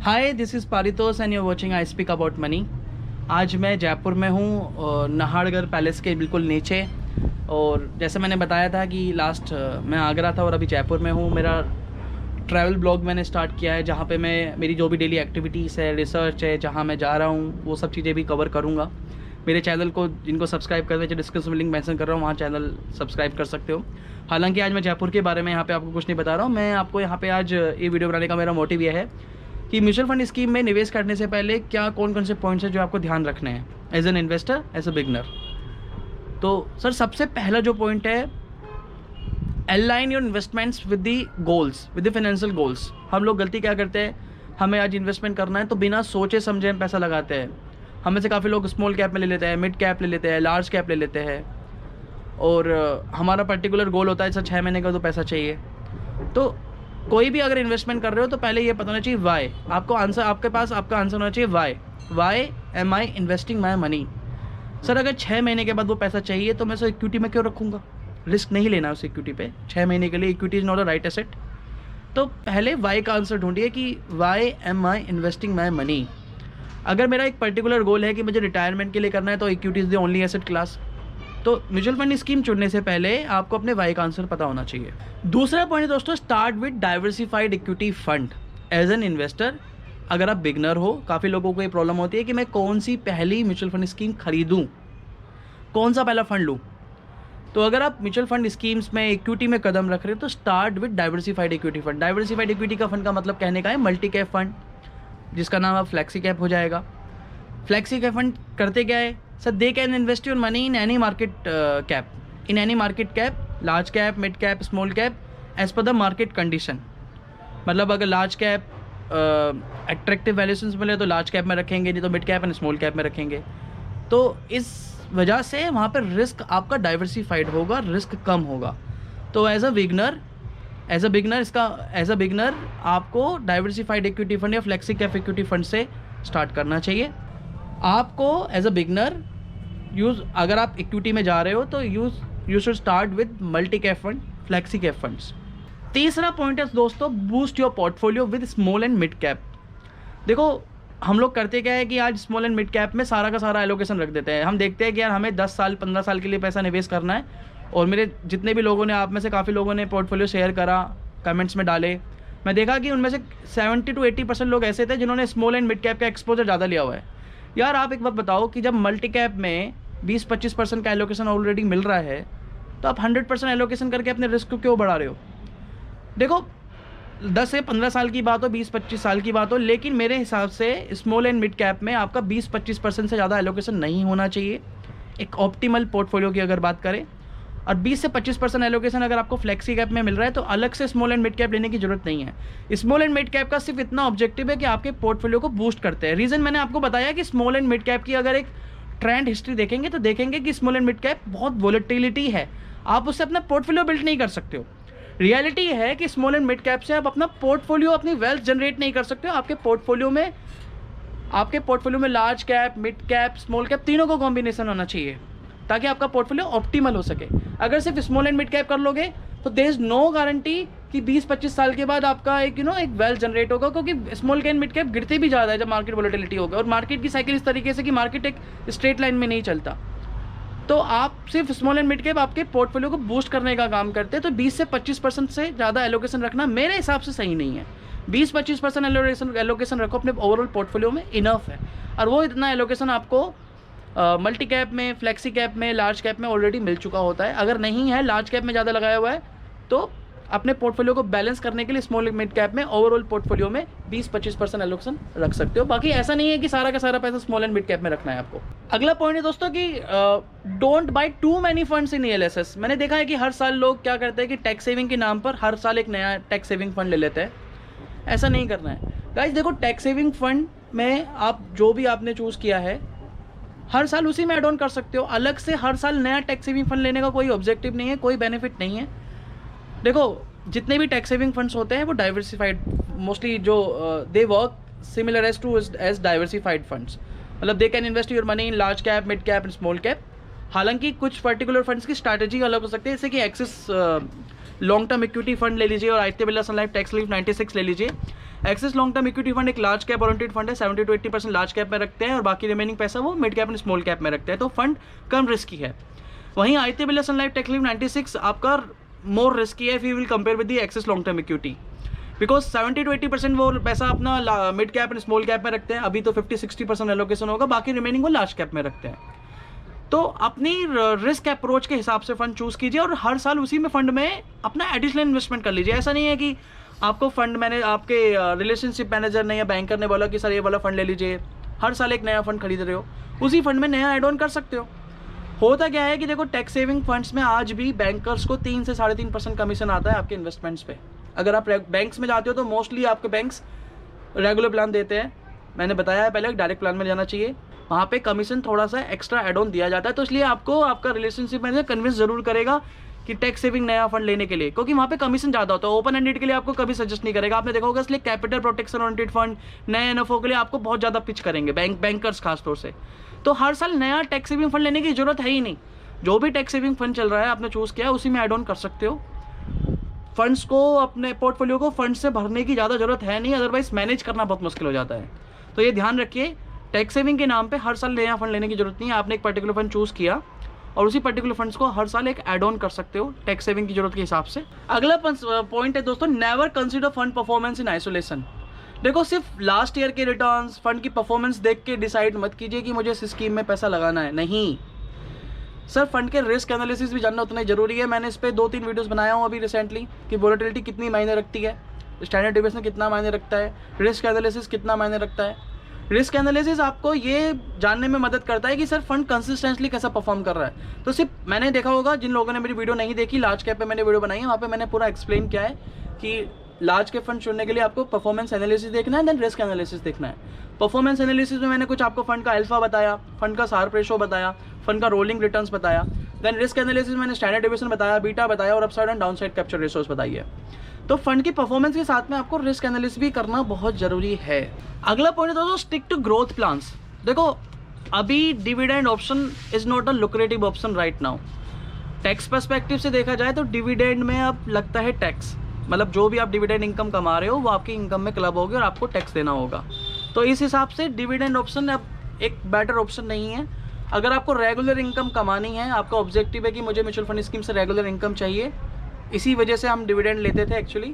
Hi, this is Paritosh and you are watching I speak about money. आज मैं जयपुर में हूँ, नाहरगढ़ पैलेस के बिल्कुल नीचे। और जैसे मैंने बताया था कि लास्ट मैं आगरा था और अभी जयपुर में हूँ। मेरा ट्रैवल ब्लॉग मैंने स्टार्ट किया है, जहाँ पे मैं मेरी जो भी डेली एक्टिविटीज़ है, रिसर्च है, जहाँ मैं जा रहा हूँ, वो सब चीज़ें भी कवर करूँगा। मेरे चैनल को जिनको सब्सक्राइब करना है, जो डिस्क्रिप्शन में लिंक मेंशन कर रहा हूँ, वहाँ चैनल सब्सक्राइब कर सकते हो। हालांकि आज मैं जयपुर के बारे में यहाँ पे आपको कुछ नहीं बता रहा हूँ। मैं आपको यहाँ पे आज ये वीडियो बनाने का मेरा मोटिव ये है कि म्यूचुअल फंड स्कीम में निवेश करने से पहले क्या कौन कौन से पॉइंट्स हैं जो आपको ध्यान रखने हैं as an investor, as a beginner. तो सर, सबसे पहला जो पॉइंट है, align your investments with the goals, with the financial goals. हम लोग गलती क्या करते हैं, हमें आज इन्वेस्टमेंट करना है तो बिना सोचे समझे हम पैसा लगाते हैं। हमें से काफ़ी लोग स्मॉल कैप में ले लेते हैं, मिड कैप ले लेते हैं, लार्ज कैप ले लेते हैं, और हमारा पर्टिकुलर गोल होता है सर 6 महीने का तो पैसा चाहिए। तो कोई भी अगर इन्वेस्टमेंट कर रहे हो तो पहले ये पता होना चाहिए वाई। आपको आंसर, आपके पास आपका आंसर होना चाहिए why am I investing my money. Sir, अगर 6 महीने के बाद वो पैसा चाहिए तो मैं सर इक्विटी में क्यों रखूँगा? रिस्क नहीं लेना उस इक्विटी पे 6 महीने के लिए। Equity is not a right asset. तो पहले वाई का आंसर ढूंढिए कि why am I investing my money. अगर मेरा एक पर्टिकुलर गोल है कि मुझे रिटायरमेंट के लिए करना है तो equity is the only asset class. तो म्यूचुअल फंड स्कीम चुनने से पहले आपको अपने वाई का आंसर पता होना चाहिए। दूसरा पॉइंट दोस्तों, start with diversified equity fund as an investor. अगर आप बिगनर हो, काफ़ी लोगों को ये प्रॉब्लम होती है कि मैं कौन सी पहली म्यूचुअल फंड स्कीम खरीदूं, कौन सा पहला फंड लूं। तो अगर आप म्यूचुअल फंड स्कीम्स में इक्विटी में कदम रख रहे हो तो start with diversified equity fund. Diversified equity का फंड का मतलब कहने का है मल्टी कैप फंड, जिसका नाम अब फ्लैक्सी कैप हो जाएगा। फ्लैक्सी कैप फंड करते क्या है sir? They can invest your money in any market cap, in any market cap, large cap, mid cap, small cap, as per the market condition. मतलब अगर लार्ज कैप अट्रैक्टिव वैल्यूएशंस मिले तो large cap में रखेंगे, नहीं तो mid cap and small cap में रखेंगे। तो इस वजह से वहाँ पर रिस्क आपका डाइवर्सिफाइड होगा, रिस्क कम होगा। तो एज अ बिगनर आपको डाइवर्सिफाइड इक्विटी फंड या फ्लेक्सी कैप इक्विटी फंड से स्टार्ट करना चाहिए। आपको एज अ बिगनर अगर आप इक्विटी में जा रहे हो तो you should start with multi cap fund, flexi cap funds. तीसरा पॉइंट है दोस्तों, boost your portfolio with small and mid cap. देखो, हम लोग करते क्या है कि आज स्मॉल एंड मिड कैप में सारा का सारा एलोकेशन रख देते हैं। हम देखते हैं कि यार हमें 10 साल 15 साल के लिए पैसा निवेश करना है। और मेरे जितने भी लोगों ने, आप में से काफ़ी लोगों ने पोर्टफोलियो शेयर करा, कमेंट्स में डाले, मैं देखा कि उनमें से 70 to 80% लोग ऐसे थे जिन्होंने स्मॉल एंड मिड कैप का एक्सपोजर ज़्यादा लिया हुआ है। यार आप एक बात बताओ कि जब मल्टी कैप में 20-25% का एलोकेशन ऑलरेडी मिल रहा है तो आप 100% एलोकेशन करके अपने रिस्क को क्यों बढ़ा रहे हो? देखो, 10 से 15 साल की बात हो, 20-25 साल की बात हो, लेकिन मेरे हिसाब से स्मॉल एंड मिड कैप में आपका 20-25% से ज़्यादा एलोकेशन नहीं होना चाहिए एक ऑप्टिमल पोर्टफोलियो की अगर बात करें। और 20 से 25% एलोकेशन अगर आपको फ्लेक्सी कैप में मिल रहा है तो अलग से स्मॉल एंड मिड कैप लेने की जरूरत नहीं है। स्मॉल एंड मिड कैप का सिर्फ इतना ऑब्जेक्टिव है कि आपके पोर्टफोलियो को बूस्ट करते हैं। रीज़न मैंने आपको बताया कि स्मॉल एंड मिड कैप की अगर एक ट्रेंड हिस्ट्री देखेंगे तो देखेंगे कि स्मॉल एंड मिड कैप बहुत वोलेटिलिटी है, आप उससे अपना पोर्टफोलियो बिल्ड नहीं कर सकते हो। रियलिटी है कि स्मॉल एंड मिड कैप से आप अपना पोर्टफोलियो, अपनी वेल्थ जनरेट नहीं कर सकते हो। आपके पोर्टफोलियो में large cap, mid cap, small cap तीनों का कॉम्बिनेशन होना चाहिए ताकि आपका पोर्टफोलियो ऑप्टिमल हो सके। अगर सिर्फ स्मॉल एंड मिड कैप कर लोगे तो देयर इज नो गारंटी कि 20-25 साल के बाद आपका एक एक वेल्थ जनरेट होगा, क्योंकि स्मॉल कैप मिड कैप गिरते भी ज़्यादा है जब मार्केट वोलेटिलिटी होगा। और मार्केट की साइकिल इस तरीके से कि मार्केट एक स्ट्रेट लाइन में नहीं चलता। तो आप सिर्फ स्मॉल एंड मिड कैप आपके पोर्टफोलियो को बूस्ट करने का काम करते हैं। तो 20 से 25% से ज़्यादा एलोकेशन रखना मेरे हिसाब से सही नहीं है। 20-25% एलोकेशन रखो अपने ओवरऑल पोर्टफोलियो में, इनफ है। और वो इतना एलोकेशन आपको मल्टी कैप में, फ्लेक्सी कैप में, लार्ज कैप में ऑलरेडी मिल चुका होता है। अगर नहीं है, लार्ज कैप में ज़्यादा लगाया हुआ है, तो अपने पोर्टफोलियो को बैलेंस करने के लिए स्मॉल मिड कैप में, ओवरऑल पोर्टफोलियो में 20-25% एलोकेशन रख सकते हो। बाकी ऐसा नहीं है कि सारा का सारा पैसा स्मॉल एंड मिड कैप में रखना है आपको। अगला पॉइंट है दोस्तों कि don't by two many funds in ELSS। मैंने देखा है कि हर साल लोग क्या करते हैं कि टैक्स सेविंग के नाम पर हर साल एक नया टैक्स सेविंग फंड ले लेते हैं। ऐसा नहीं करना है गाइस। देखो, टैक्स सेविंग फंड में आप जो भी आपने चूज़ किया है हर साल उसी में एड ऑन कर सकते हो। अलग से हर साल नया टैक्स सेविंग फंड लेने का कोई ऑब्जेक्टिव नहीं है, कोई बेनिफिट नहीं है। देखो, जितने भी टैक्स सेविंग फंड्स होते हैं वो डाइवर्सिफाइड, मोस्टली जो they work similar as diversified funds. मतलब they can invest your money in large cap, mid cap and small cap. हालांकि कुछ पर्टिकुलर फंड्स की स्ट्रैटेजी अलग हो सकती है, जैसे कि axis long term equity fund ले लीजिए और आदित्य बिरला सन लाइफ टैक्स रिलीफ 96 ले लीजिए। Axis long term equity fund एक लार्ज कैप ओरिएंटेड फंड है, 70 to 80% लार्ज कैप में रखते हैं और बाकी रिमेनिंग पैसा वो mid cap and small cap में रखते हैं, तो फंड कम रिस्की है। वहीं आदित्य बिरला सन लाइफ टेक्निकली 96 आपका मोर रिस्की है if you will compare with the axis long term equity, because 70 to 80% वो पैसा अपना mid cap and small cap में रखते हैं, अभी तो 50-60% एलोकेशन होगा, बाकी रिमेनिंग वो लार्ज कैप में रखते हैं। तो अपनी रिस्क अप्रोच के हिसाब से फंड चूज़ कीजिए और हर साल उसी में फंड में अपना एडिशनल इन्वेस्टमेंट कर लीजिए। ऐसा नहीं है कि आपको फंड मैंने आपके रिलेशनशिप मैनेजर ने या बैंकर ने बोला कि सर ये वाला फंड ले लीजिए, हर साल एक नया फंड खरीद रहे हो, उसी फंड में नया एड ऑन कर सकते हो। होता क्या है कि देखो टैक्स सेविंग फंड्स में आज भी बैंकर्स को 3 से 3.5% कमीशन आता है आपके इन्वेस्टमेंट्स पे। अगर आप बैंक्स में जाते हो तो मोस्टली आपके बैंक्स रेगुलर प्लान देते हैं, मैंने बताया है पहले डायरेक्ट प्लान में जाना चाहिए, वहाँ पे कमीशन थोड़ा सा एक्स्ट्रा एड ऑन दिया जाता है। तो इसलिए आपको आपका रिलेशनशिप मैनेजर कन्विंस जरूर करेगा कि टैक्स सेविंग नया फंड लेने के लिए, क्योंकि वहाँ पे कमीशन ज़्यादा होता है। ओपन एंडेड के लिए आपको कभी सजेस्ट नहीं करेगा, आपने देखा होगा, इसलिए कैपिटल प्रोटेक्शन ओरिएंटेड फंड नए एनएफओ के लिए आपको बहुत ज़्यादा पिच करेंगे बैंकर्स खासतौर से। तो हर साल नया टैक्स सेविंग फंड लेने की जरूरत है ही नहीं, जो भी टैक्स सेविंग फंड चल रहा है आपने चूज़ किया उसी में एड ऑन कर सकते हो। फंड्स को अपने पोर्टफोलियो को फंड से भरने की ज़्यादा जरूरत है नहीं, अदरवाइज मैनेज करना बहुत मुश्किल हो जाता है। तो ये ध्यान रखिए, टैक्स सेविंग के नाम पे हर साल नया फंड लेने की जरूरत नहीं है। आपने एक पर्टिकुलर फंड चूज़ किया और उसी पर्टिकुलर फंड्स को हर साल एक एड ऑन कर सकते हो टैक्स सेविंग की जरूरत के हिसाब से। अगला पॉइंट है दोस्तों, never consider fund performance in isolation. देखो सिर्फ लास्ट ईयर के रिटर्न्स फंड की परफॉर्मेंस देख के डिसाइड मत कीजिए कि मुझे इस स्कीम में पैसा लगाना है, नहीं सर, फंड के रिस्क एनालिसिस भी जानना उतना ही जरूरी है। मैंने इस पर 2-3 वीडियोस बनाया हूँ अभी रिसेंटली कि वोलेटिलिटी कितनी मायने रखती है, स्टैंडर्ड डेविएशन कितना मायने रखता है, रिस्क एनालिसिस कितना मायने रखता है। रिस्क एनालिसिस आपको ये जानने में मदद करता है कि सर फंड कंसिस्टेंटली कैसा परफॉर्म कर रहा है। तो सिर्फ मैंने देखा होगा, जिन लोगों ने मेरी वीडियो नहीं देखी, लार्ज कैप पे मैंने वीडियो बनाई है, वहाँ पे मैंने पूरा एक्सप्लेन किया है कि लार्ज कैप फंड चुनने के लिए आपको परफॉर्मेंस एनालिसिस देखना है, देन रिस्क एनालिसिस देखना है। परफॉर्मेंस एनालिसिस में मैंने कुछ आपको फंड का अल्फा बताया, फंड का शार्प रेशो बताया, फंड का रोलिंग रिटर्न्स बताया। देन रिस्क एनालिसिस में मैंने स्टैंडर्ड डेविएशन बताया, बीटा बताया और upside and downside capture ratios बताई है। तो फंड की परफॉर्मेंस के साथ में आपको रिस्क एनालिसिस भी करना बहुत जरूरी है। अगला पॉइंट है दोस्तों, स्टिक टू ग्रोथ प्लान्स। देखो अभी dividend option is not a lucrative option right now. Tax perspective से देखा जाए तो डिविडेंड में अब लगता है टैक्स, मतलब जो भी आप डिविडेंड इनकम कमा रहे हो वो आपकी इनकम में क्लब होगी और आपको टैक्स देना होगा। तो इस हिसाब से डिविडेंड ऑप्शन अब एक बेटर ऑप्शन नहीं है। अगर आपको रेगुलर इनकम कमानी है, आपका ऑब्जेक्टिव है कि मुझे म्यूचुअल फंड स्कीम से रेगुलर इनकम चाहिए, इसी वजह से हम डिविडेंड लेते थे एक्चुअली,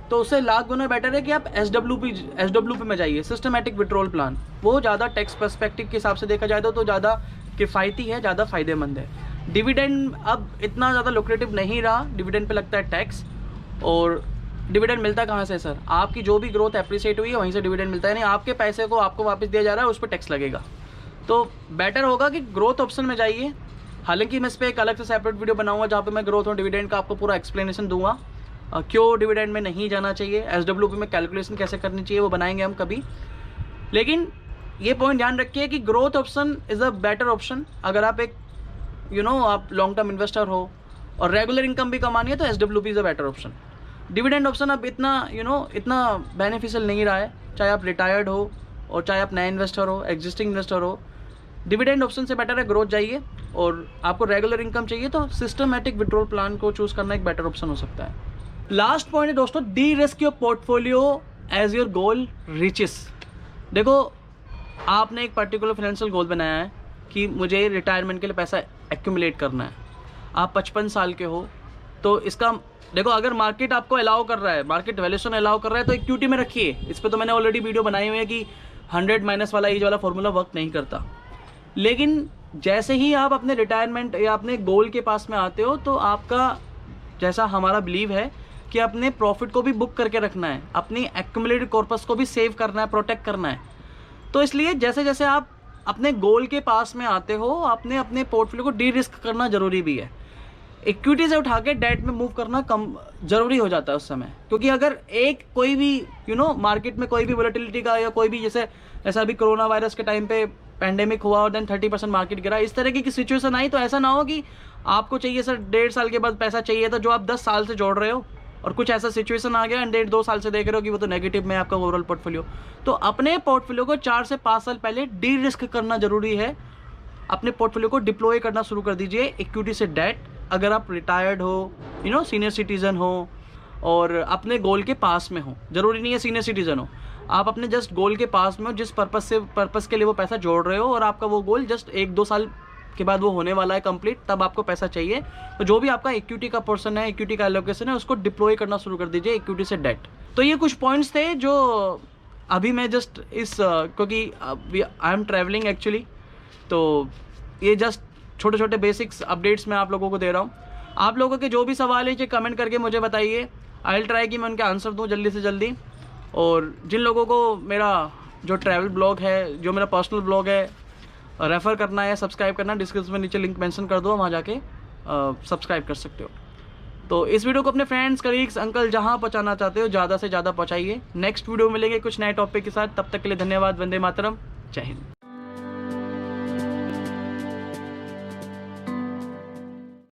तो उससे लाख गुना बेटर है कि आप एसडब्ल्यूपी में जाइए, सिस्टमैटिक विड्रॉल प्लान। वो ज़्यादा टैक्स पर्सपेक्टिव के हिसाब से देखा जाए तो ज़्यादा किफ़ायती है, ज़्यादा फ़ायदेमंद है। डिविडेंड अब इतना ज़्यादा लुक्रेटिव नहीं रहा, डिविडेंड पे लगता है टैक्स। और डिविडेंड मिलता कहाँ से सर? आपकी जो भी ग्रोथ एप्रिशिएट हुई है वहीं से डिविडेंड मिलता है, नहीं आपके पैसे को आपको वापस दिया जा रहा है, उस पर टैक्स लगेगा। तो बेटर होगा कि ग्रोथ ऑप्शन में जाइए। हालांकि मैं इस पर एक अलग से सेपरेट वीडियो बनाऊंगा जहाँ पे मैं ग्रोथ और डिविडेंड का आपको पूरा एक्सप्लेनेशन दूंगा, क्यों डिविडेंड में नहीं जाना चाहिए, एसडब्ल्यूपी में कैलकुलेशन कैसे करनी चाहिए, वो बनाएंगे हम कभी। लेकिन ये पॉइंट ध्यान रखिए कि growth option is a better option. अगर आप एक आप लॉन्ग टर्म इन्वेस्टर हो और रेगुलर इनकम भी कमानी है तो SWP is a better option. Dividend option अब इतना इतना बेनिफिशियल नहीं रहा है, चाहे आप रिटायर्ड हो और चाहे आप नए इन्वेस्टर हो, एग्जिस्टिंग इन्वेस्टर हो। डिविडेंड ऑप्शन से बेटर है ग्रोथ जाइए, और आपको रेगुलर इनकम चाहिए तो सिस्टमैटिक विड्रॉल प्लान को चूज करना एक बेटर ऑप्शन हो सकता है। लास्ट पॉइंट है दोस्तों, derisk your portfolio as your goal reaches. देखो आपने एक पर्टिकुलर फाइनेंशियल गोल बनाया है कि मुझे रिटायरमेंट के लिए पैसा एक्यूमुलेट करना है, आप 55 साल के हो, तो इसका देखो अगर मार्केट आपको अलाउ कर रहा है, मार्केट वैल्यूएशन अलाउ कर रहा है तो इक्विटी में रखिए। इस पर तो मैंने ऑलरेडी वीडियो बनाई हुई है कि 100 माइनस वाला एज वाला फॉर्मूला वर्क नहीं करता। लेकिन जैसे ही आप अपने रिटायरमेंट या अपने गोल के पास में आते हो तो आपका, जैसा हमारा बिलीव है कि अपने प्रॉफिट को भी बुक करके रखना है, अपनी एक्यूमुलेटेड कॉर्पस को भी सेव करना है, प्रोटेक्ट करना है। तो इसलिए जैसे जैसे आप अपने गोल के पास में आते हो, आपने अपने पोर्टफोलियो को डी रिस्क करना जरूरी भी है। इक्विटी से उठा के डेट में मूव करना कम जरूरी हो जाता है उस समय, क्योंकि अगर एक कोई भी मार्केट में कोई भी वोलेटिलिटी का या कोई भी जैसा अभी कोरोना वायरस के टाइम पे पैंडेमिक हुआ और देन 30% मार्केट गिरा, इस तरह की सिचुएशन आई तो ऐसा ना हो कि आपको चाहिए सर 1.5 साल के बाद पैसा चाहिए था जो आप 10 साल से जोड़ रहे हो, और कुछ ऐसा सिचुएशन आ गया एंड 1.5-2 साल से देख रहे हो कि वो तो नेगेटिव में आपका ओवरऑल पोर्टफोलियो। तो अपने पोर्टफोलियो को 4 से 5 साल पहले डी रिस्क करना जरूरी है। अपने पोर्टफोलियो को डिप्लॉय करना शुरू कर दीजिए इक्विटी से डेट। अगर आप रिटायर्ड हो, सीनियर सिटीजन हो, और अपने गोल के पास में हो। ज़रूरी नहीं है सीनियर सिटीज़न हो, आप अपने जस्ट गोल के पास में हो, जिस पर्पस के लिए वो पैसा जोड़ रहे हो, और आपका वो गोल जस्ट 1-2 साल के बाद वो होने वाला है कंप्लीट, तब आपको पैसा चाहिए। तो जो भी आपका इक्विटी का पोर्शन है, इक्विटी का एलोकेशन है, उसको डिप्लॉय करना शुरू कर दीजिए इक्विटी से डेट। तो ये कुछ पॉइंट्स थे जो अभी मैं जस्ट क्योंकि आई एम ट्रैवलिंग एक्चुअली, तो ये जस्ट छोटे छोटे बेसिक्स अपडेट्स मैं आप लोगों को दे रहा हूँ। आप लोगों के जो भी सवाल है कि कमेंट करके मुझे बताइए, आई विल ट्राई कि मैं उनके आंसर दूँ जल्दी से जल्दी। और जिन लोगों को मेरा जो ट्रैवल ब्लॉग है, जो मेरा पर्सनल ब्लॉग है, रेफ़र करना है, सब्सक्राइब करना, डिस्क्रिप्शन में नीचे लिंक मेंशन कर दो, वहाँ जाके सब्सक्राइब कर सकते हो। तो इस वीडियो को अपने फ्रेंड्स, कलीग्स, अंकल जहाँ पहुँचाना चाहते हो ज़्यादा से ज़्यादा पहुँचाइए। नेक्स्ट वीडियो मिलेंगे कुछ नए टॉपिक के साथ, तब तक के लिए धन्यवाद। वंदे मातरम, जय हिंद।